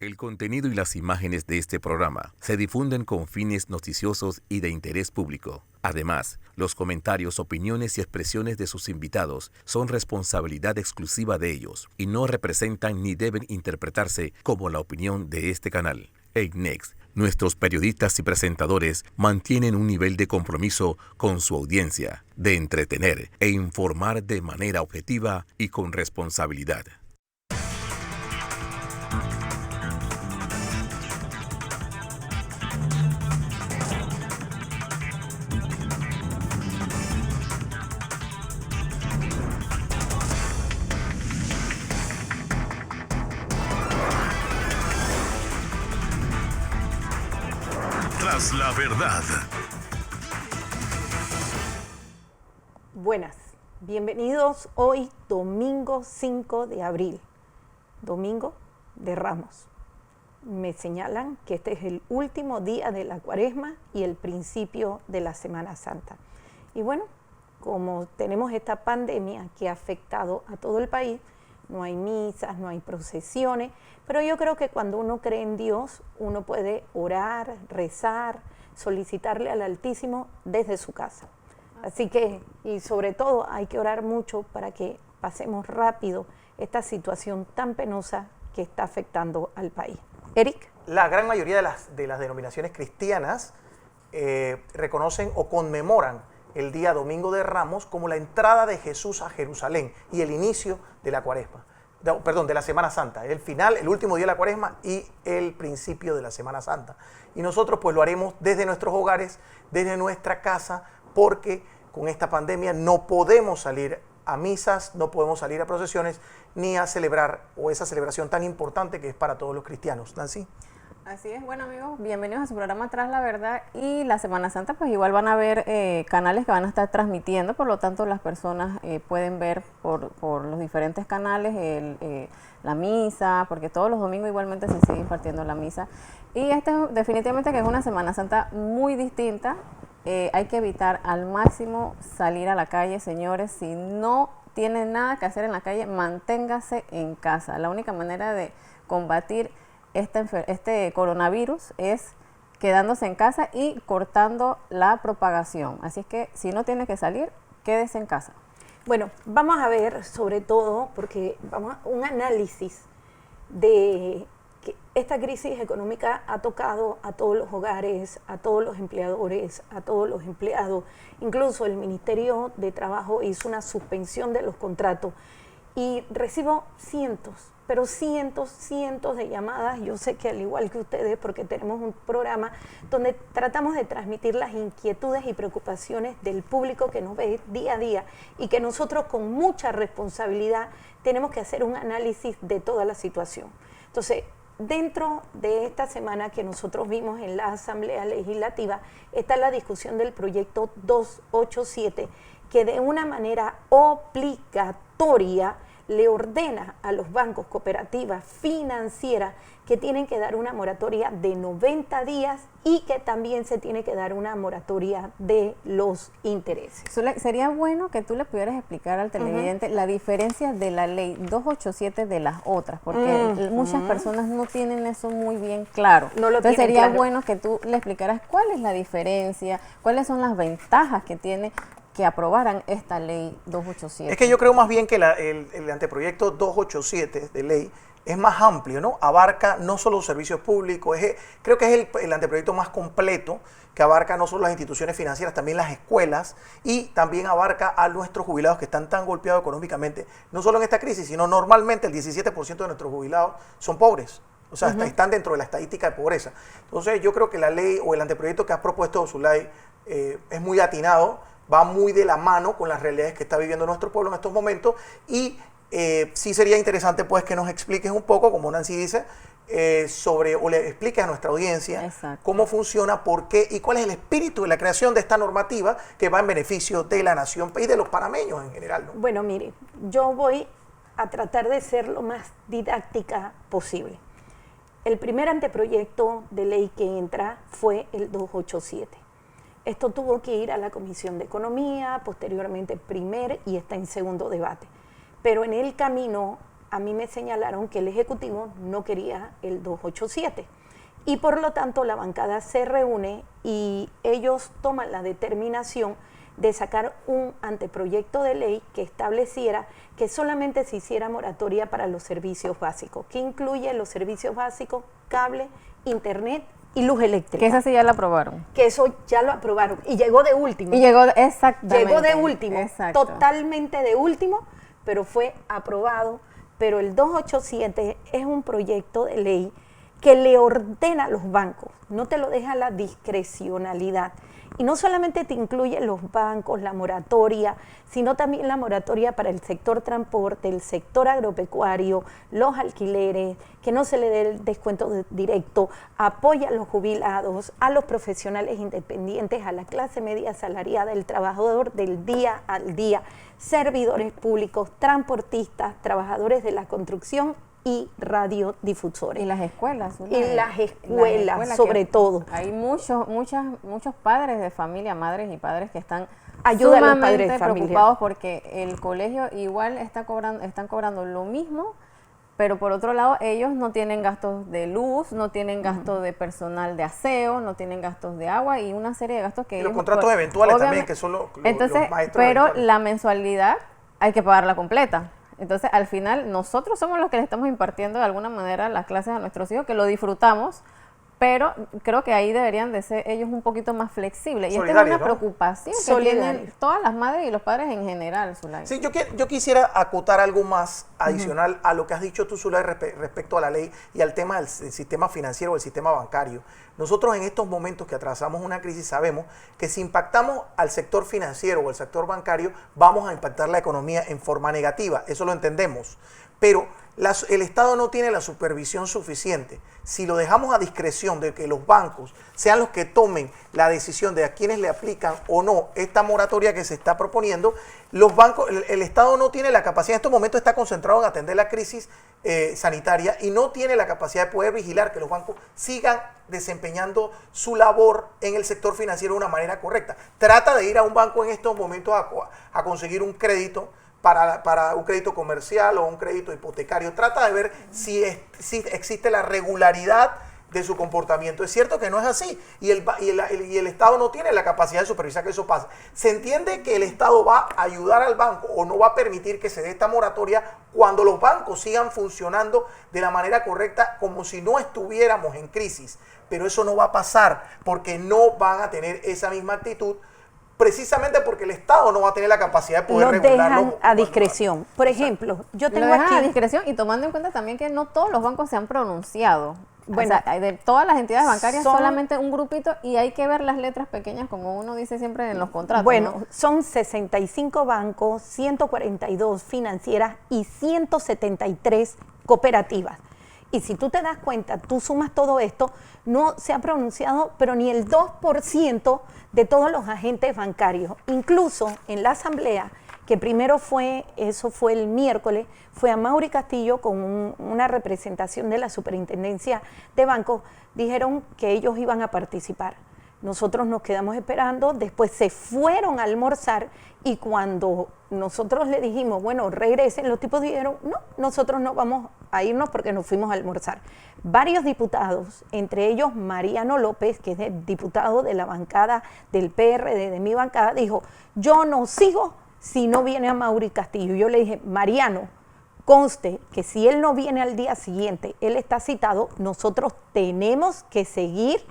El contenido y las imágenes de este programa se difunden con fines noticiosos y de interés público. Además, los comentarios, opiniones y expresiones de sus invitados son responsabilidad exclusiva de ellos y no representan ni deben interpretarse como la opinión de este canal. EICNEX, nuestros periodistas y presentadores mantienen un nivel de compromiso con su audiencia, de entretener e informar de manera objetiva y con responsabilidad. Tras la verdad. Buenas, bienvenidos hoy domingo 5 de abril, domingo de Ramos. Me señalan que este es el último día de la Cuaresma y el principio de la Semana Santa. Y bueno, como tenemos esta pandemia que ha afectado a todo el país, no hay misas, no hay procesiones, pero yo creo que cuando uno cree en Dios, uno puede orar, rezar, solicitarle al Altísimo desde su casa. Así que, y sobre todo, hay que orar mucho para que pasemos rápido esta situación tan penosa que está afectando al país. Eric. La gran mayoría de las denominaciones cristianas reconocen o conmemoran el día Domingo de Ramos como la entrada de Jesús a Jerusalén y el inicio de la Cuaresma, de la Semana Santa, el final, el último día de la Cuaresma y el principio de la Semana Santa. Y nosotros pues lo haremos desde nuestros hogares, desde nuestra casa, porque con esta pandemia no podemos salir a misas, no podemos salir a procesiones, ni a celebrar o esa celebración tan importante que es para todos los cristianos. Nancy. Así es, bueno amigos, bienvenidos a su programa Tras la Verdad. Y la Semana Santa pues igual van a haber canales que van a estar transmitiendo, por lo tanto las personas pueden ver por los diferentes canales la misa, porque todos los domingos igualmente se sigue impartiendo la misa. Y definitivamente que es una Semana Santa muy distinta. Hay que evitar al máximo salir a la calle, señores. Si no tienen nada que hacer en la calle, manténgase en casa. La única manera de combatir este coronavirus es quedándose en casa y cortando la propagación. Así es que si no tiene que salir, quédese en casa. Bueno, vamos a ver sobre todo, porque vamos a un análisis de que esta crisis económica ha tocado a todos los hogares, a todos los empleadores, a todos los empleados. Incluso el Ministerio de Trabajo hizo una suspensión de los contratos y recibo cientos de llamadas. Yo sé que al igual que ustedes, porque tenemos un programa donde tratamos de transmitir las inquietudes y preocupaciones del público que nos ve día a día y que nosotros con mucha responsabilidad tenemos que hacer un análisis de toda la situación. Entonces, dentro de esta semana que nosotros vimos en la Asamblea Legislativa está la discusión del proyecto 287, que de una manera obligatoria le ordena a los bancos, cooperativas, financieras, que tienen que dar una moratoria de 90 días y que también se tiene que dar una moratoria de los intereses. Sería bueno que tú le pudieras explicar al televidente la diferencia de la ley 287 de las otras, porque muchas personas no tienen eso muy bien claro. Entonces sería bueno que tú le explicaras cuál es la diferencia, cuáles son las ventajas que tiene que aprobaran esta ley 287. Es que yo creo más bien que el anteproyecto 287 de ley es más amplio, ¿no? Abarca no solo los servicios públicos, creo que es el anteproyecto más completo, que abarca no solo las instituciones financieras, también las escuelas, y también abarca a nuestros jubilados que están tan golpeados económicamente, no solo en esta crisis, sino normalmente el 17% de nuestros jubilados son pobres. O sea, están dentro de la estadística de pobreza. Entonces yo creo que la ley o el anteproyecto que has propuesto, Zulay, es muy atinado, va muy de la mano con las realidades que está viviendo nuestro pueblo en estos momentos, y sí sería interesante pues que nos expliques un poco, como Nancy dice, o le expliques a nuestra audiencia cómo funciona, por qué y cuál es el espíritu de la creación de esta normativa que va en beneficio de la nación y de los panameños en general, ¿no? Bueno, mire, yo voy a tratar de ser lo más didáctica posible. El primer anteproyecto de ley que entra fue el 287. Esto tuvo que ir a la Comisión de Economía, posteriormente primer y está en segundo debate. Pero en el camino a mí me señalaron que el Ejecutivo no quería el 287 y por lo tanto la bancada se reúne y ellos toman la determinación de sacar un anteproyecto de ley que estableciera que solamente se hiciera moratoria para los servicios básicos, que incluye los servicios básicos, cable, internet y luz eléctrica. Que esa sí ya la aprobaron. Que eso ya lo aprobaron y llegó de último. Y llegó, exactamente. Llegó de último, exacto. totalmente de último, pero fue aprobado. Pero el 287 es un proyecto de ley que le ordena a los bancos, no te lo deja a la discrecionalidad. Y no solamente te incluye los bancos, la moratoria, sino también la moratoria para el sector transporte, el sector agropecuario, los alquileres, que no se le dé el descuento directo, apoya a los jubilados, a los profesionales independientes, a la clase media asalariada, el trabajador del día al día, servidores públicos, transportistas, trabajadores de la construcción y radiodifusores. Y las escuelas. Y las escuelas, sobre todo. Hay muchos padres de familia, madres y padres que están Ayuda a los sumamente padres de familia. preocupados porque el colegio igual están cobrando lo mismo, pero por otro lado ellos no tienen gastos de luz, no tienen gastos de personal de aseo, no tienen gastos de agua y una serie de gastos que Y ellos... los contratos eventuales también, que son los Entonces, maestros pero eventuales. la mensualidad hay que pagarla completa. Entonces, al final, nosotros somos los que le estamos impartiendo de alguna manera las clases a nuestros hijos, que lo disfrutamos, pero creo que ahí deberían de ser ellos un poquito más flexibles. Y esta es una ¿no? preocupación que tienen todas las madres y los padres en general, Zulay. Sí, yo quisiera acotar algo más adicional a lo que has dicho tú, Zulay, respecto a la ley y al tema del sistema financiero o el sistema bancario. Nosotros en estos momentos que atravesamos una crisis sabemos que si impactamos al sector financiero o al sector bancario, vamos a impactar la economía en forma negativa. Eso lo entendemos. Pero el Estado no tiene la supervisión suficiente. Si lo dejamos a discreción de que los bancos sean los que tomen la decisión de a quienes le aplican o no esta moratoria que se está proponiendo, los bancos, el Estado no tiene la capacidad, en estos momentos está concentrado en atender la crisis sanitaria y no tiene la capacidad de poder vigilar que los bancos sigan desempeñando su labor en el sector financiero de una manera correcta. Trata de ir a un banco en estos momentos a conseguir un crédito para un crédito comercial o un crédito hipotecario. Trata de ver si existe la regularidad de su comportamiento. Es cierto que no es así y el Estado no tiene la capacidad de supervisar que eso pase. Se entiende que el Estado va a ayudar al banco o no va a permitir que se dé esta moratoria cuando los bancos sigan funcionando de la manera correcta como si no estuviéramos en crisis. Pero eso no va a pasar porque no van a tener esa misma actitud, precisamente porque el Estado no va a tener la capacidad de poder regularlo. Lo dejan a discreción. Por ejemplo, yo tengo lo dejan aquí... a discreción y tomando en cuenta también que no todos los bancos se han pronunciado. Bueno, o sea, de todas las entidades bancarias solamente un grupito y hay que ver las letras pequeñas como uno dice siempre en los contratos. Bueno, ¿no? son 65 bancos, 142 financieras y 173 cooperativas. Y si tú te das cuenta, tú sumas todo esto, no se ha pronunciado, pero ni el 2% de todos los agentes bancarios. Incluso en la asamblea, que primero eso fue el miércoles, fue a Mauri Castillo con una representación de la Superintendencia de Bancos, dijeron que ellos iban a participar. Nosotros nos quedamos esperando, después se fueron a almorzar y cuando nosotros le dijimos, bueno, regresen, los tipos dijeron, no, nosotros no vamos a irnos porque nos fuimos a almorzar. Varios diputados, entre ellos Mariano López, que es el diputado de la bancada del PRD, de mi bancada, dijo, yo no sigo si no viene a Mauri Castillo. Yo le dije, Mariano, conste que si él no viene al día siguiente, él está citado, nosotros tenemos que seguir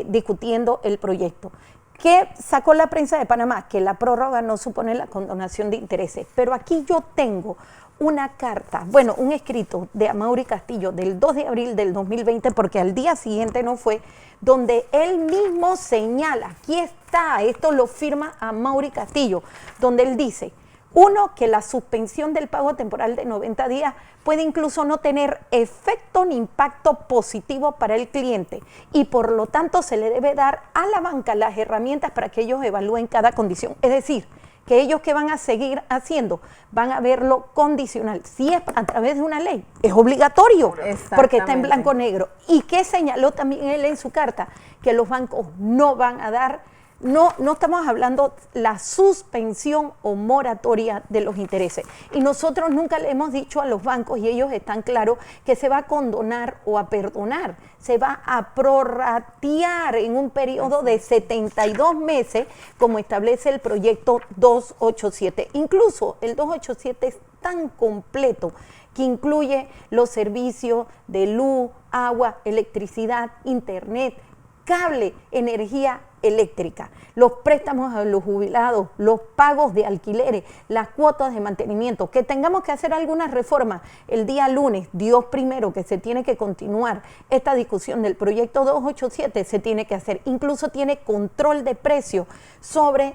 discutiendo el proyecto. ¿Qué sacó la prensa de Panamá? Que la prórroga no supone la condonación de intereses. Pero aquí yo tengo una carta, bueno, un escrito de Amaury Castillo del 2 de abril del 2020, porque al día siguiente no fue, donde él mismo señala, aquí está, esto lo firma Amaury Castillo, donde él dice, uno, que la suspensión del pago temporal de 90 días puede incluso no tener efecto ni impacto positivo para el cliente y por lo tanto se le debe dar a la banca las herramientas para que ellos evalúen cada condición. Es decir, que ellos que van a seguir haciendo van a verlo condicional. Si es a través de una ley, es obligatorio porque está en blanco negro. ¿Y qué señaló también él en su carta? Que los bancos no van a dar No estamos hablando la suspensión o moratoria de los intereses. Y nosotros nunca le hemos dicho a los bancos, y ellos están claros, que se va a condonar o a perdonar. Se va a prorratear en un periodo de 72 meses, como establece el proyecto 287. Incluso el 287 es tan completo que incluye los servicios de luz, agua, electricidad, internet, cable, energía eléctrica, los préstamos a los jubilados, los pagos de alquileres, las cuotas de mantenimiento, que tengamos que hacer algunas reformas el día lunes, Dios primero, que se tiene que continuar esta discusión del proyecto 287, se tiene que hacer, incluso tiene control de precios sobre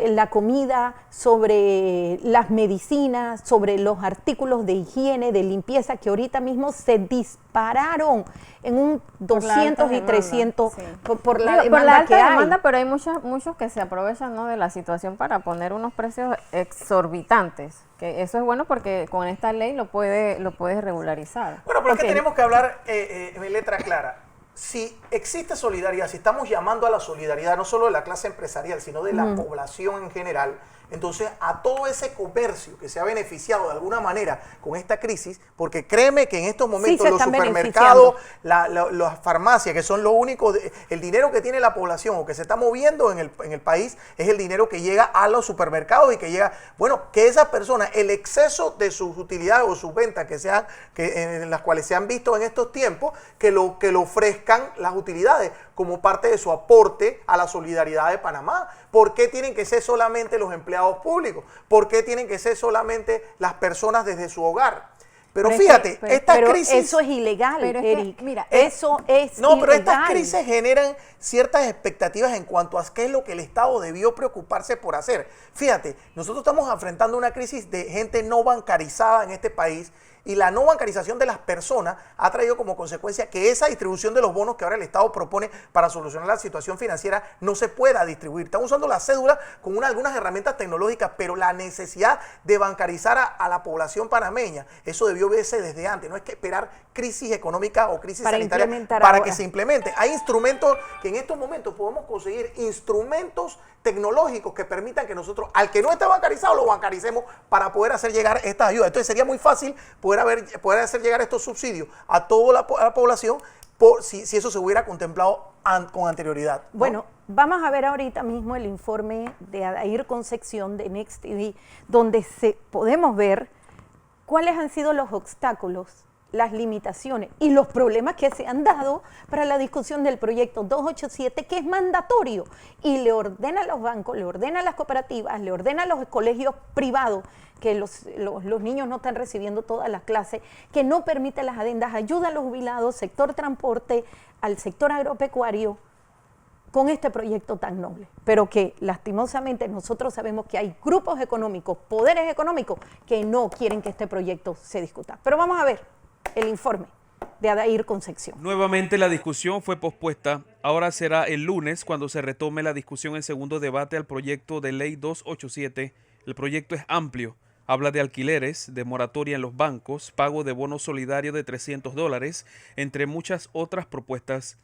la comida, sobre las medicinas, sobre los artículos de higiene, de limpieza, que ahorita mismo se dispararon en un 200 y 300 sí. por la demanda por la alta que hay. demanda, pero hay muchos que se aprovechan, ¿no?, de la situación para poner unos precios exorbitantes, que eso es bueno porque con esta ley lo puedes regularizar. Bueno, pero es que tenemos que hablar en letra clara. Si existe solidaridad, si estamos llamando a la solidaridad no solo de la clase empresarial, sino de la población en general, entonces a todo ese comercio que se ha beneficiado de alguna manera con esta crisis, porque créeme que en estos momentos los supermercados, las farmacias, que son lo único, el dinero que tiene la población o que se está moviendo en el país es el dinero que llega a los supermercados y que llega, bueno, que esas personas, el exceso de sus utilidades o sus ventas en las cuales se han visto en estos tiempos, que lo ofrezcan las utilidades como parte de su aporte a la solidaridad de Panamá. ¿Por qué tienen que ser solamente los empleados públicos? ¿Por qué tienen que ser solamente las personas desde su hogar? Pero fíjate, esta crisis... Eso es ilegal, Eric. Mira, eso es No, ilegal. pero estas crisis generan ciertas expectativas en cuanto a qué es lo que el Estado debió preocuparse por hacer. Fíjate, nosotros estamos enfrentando una crisis de gente no bancarizada en este país, y la no bancarización de las personas ha traído como consecuencia que esa distribución de los bonos que ahora el Estado propone para solucionar la situación financiera no se pueda distribuir. Están usando la cédula con algunas herramientas tecnológicas, pero la necesidad de bancarizar a la población panameña, eso debió verse desde antes. No es que esperar crisis económica o crisis sanitaria para que se implemente. Hay instrumentos que en estos momentos podemos conseguir, instrumentos tecnológicos que permitan que nosotros, al que no está bancarizado, lo bancaricemos para poder hacer llegar estas ayudas. Entonces sería muy fácil poder hacer llegar estos subsidios a toda la población si eso se hubiera contemplado con anterioridad, ¿no? Bueno, vamos a ver ahorita mismo el informe de Adair Concepción de Next TV, donde podemos ver cuáles han sido los obstáculos, las limitaciones y los problemas que se han dado para la discusión del proyecto 287, que es mandatorio y le ordena a los bancos, le ordena a las cooperativas, le ordena a los colegios privados que los niños no están recibiendo todas las clases, que no permite las adendas, ayuda a los jubilados, sector transporte, al sector agropecuario, con este proyecto tan noble, pero que lastimosamente nosotros sabemos que hay grupos económicos, poderes económicos, que no quieren que este proyecto se discuta. Pero vamos a ver el informe de Adair Concepción. Nuevamente la discusión fue pospuesta. Ahora será el lunes cuando se retome la discusión en segundo debate al proyecto de ley 287. El proyecto es amplio. Habla de alquileres, de moratoria en los bancos, pago de bono solidario de $300, entre muchas otras propuestas.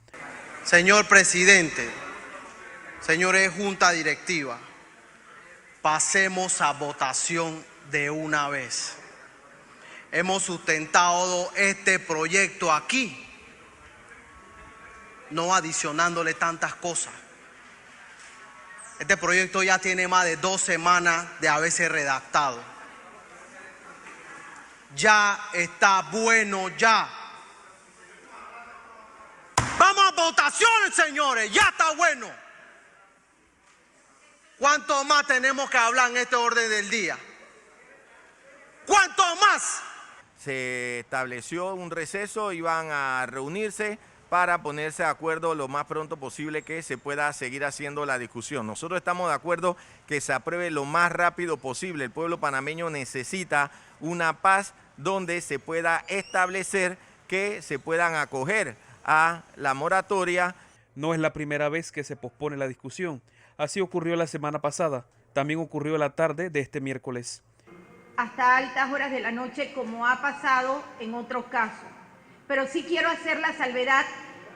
Señor presidente, señores junta directiva, pasemos a votación de una vez. Hemos sustentado este proyecto aquí, no adicionándole tantas cosas. Este proyecto ya tiene más de 2 semanas de haberse redactado. Ya está bueno, ya. Vamos a votaciones, señores, ya está bueno. ¿Cuánto más tenemos que hablar en este orden del día? ¿Cuánto más? Se estableció un receso, iban a reunirse para ponerse de acuerdo lo más pronto posible que se pueda seguir haciendo la discusión. Nosotros estamos de acuerdo que se apruebe lo más rápido posible. El pueblo panameño necesita una paz donde se pueda establecer que se puedan acoger a la moratoria. No es la primera vez que se pospone la discusión. Así ocurrió la semana pasada. También ocurrió la tarde de este miércoles. Hasta altas horas de la noche, como ha pasado en otros casos. Pero sí quiero hacer la salvedad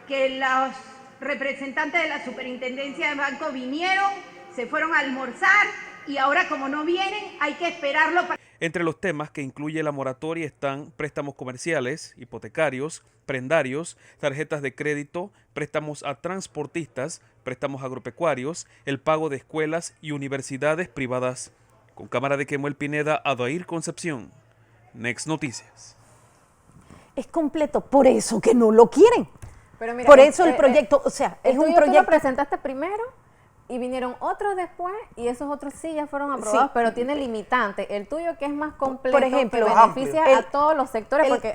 que los representantes de la superintendencia de banco vinieron, se fueron a almorzar y ahora como no vienen hay que esperarlo para... Entre los temas que incluye la moratoria están préstamos comerciales, hipotecarios, prendarios, tarjetas de crédito, préstamos a transportistas, préstamos agropecuarios, el pago de escuelas y universidades privadas. Con cámara de Kemuel Pineda, Adair Concepción, Next Noticias. Es completo, por eso que no lo quieren. Pero mira, Por eso el proyecto, o sea, es un Tú lo proyecto... presentaste primero y vinieron otros después y esos otros sí ya fueron aprobados, Sí. pero tiene limitante. El tuyo que es más completo, Por ejemplo, que beneficia amplio. a todos los sectores porque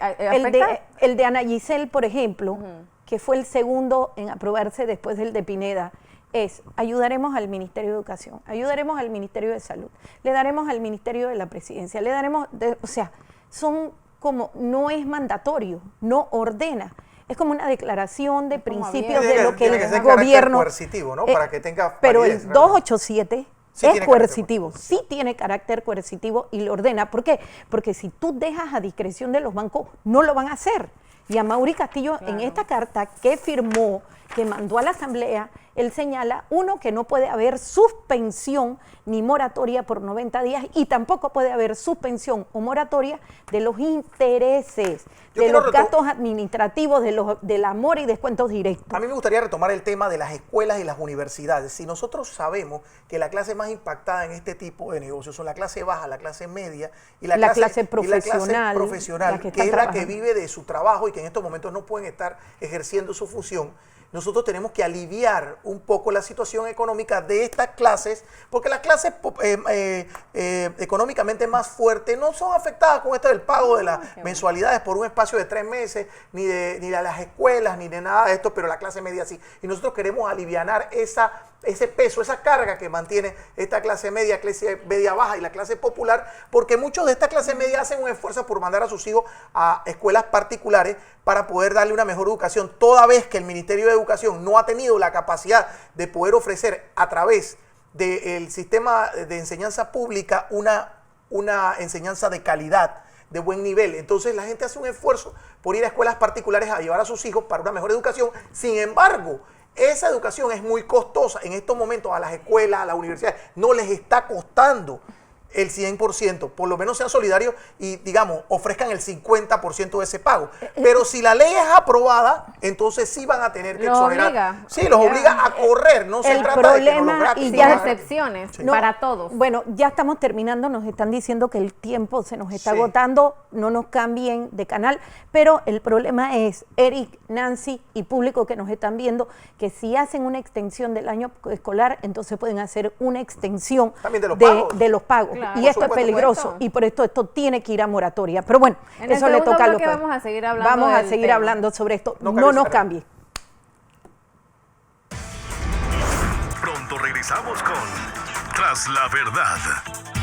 el de Ana Giselle, por ejemplo, que fue el segundo en aprobarse después del de Pineda, es ayudaremos al Ministerio de Educación, ayudaremos al Ministerio de Salud, le daremos al Ministerio de la Presidencia, le daremos, o sea, son como, no es mandatorio, no ordena. Es como una declaración de principios de lo que el gobierno... coercitivo, ¿no? Para que tenga pero validez, el ¿verdad? 287 Sí es coercitivo, sí tiene carácter coercitivo y lo ordena. ¿Por qué? Porque si tú dejas a discreción de los bancos, no lo van a hacer. Y a Mauri Castillo, en esta carta que firmó, que mandó a la Asamblea, él señala, uno, que no puede haber suspensión ni moratoria por 90 días y tampoco puede haber suspensión o moratoria de los intereses, de los gastos administrativos, de la mora y descuentos directos. A mí me gustaría retomar el tema de las escuelas y las universidades. Si nosotros sabemos que la clase más impactada en este tipo de negocios son la clase baja, la clase media y la clase profesional, que es la que vive de su trabajo y que en estos momentos no pueden estar ejerciendo su función, nosotros tenemos que aliviar un poco la situación económica de estas clases, porque las clases económicamente más fuertes no son afectadas con esto del pago de las mensualidades por un espacio de 3 meses, ni de las escuelas, ni de nada de esto, pero la clase media sí. Y nosotros queremos alivianar ese peso, esa carga que mantiene esta clase media baja y la clase popular, porque muchos de esta clase media hacen un esfuerzo por mandar a sus hijos a escuelas particulares para poder darle una mejor educación, toda vez que el Ministerio de Educación no ha tenido la capacidad de poder ofrecer a través del sistema de enseñanza pública una enseñanza de calidad, de buen nivel. Entonces la gente hace un esfuerzo por ir a escuelas particulares a llevar a sus hijos para una mejor educación. Sin embargo, esa educación es muy costosa. En estos momentos a las escuelas, a las universidades, no les está costando el 100%, por lo menos sean solidarios y, digamos, ofrezcan el 50% de ese pago. Pero si la ley es aprobada, entonces sí van a tener que exonerar. Sí, los obliga a correr, no se trata de que no los gratis. Y ya excepciones para todos. Bueno, ya estamos terminando, nos están diciendo que el tiempo se nos está agotando, no nos cambien de canal, pero el problema es, Eric, Nancy y público que nos están viendo, que si hacen una extensión del año escolar, entonces pueden hacer una extensión de los pagos. Claro. Y esto es peligroso y por esto tiene que ir a moratoria. Pero bueno, eso le toca a los vamos a seguir hablando. Vamos a seguir hablando sobre esto. No nos cambie. Pronto regresamos con Tras la Verdad.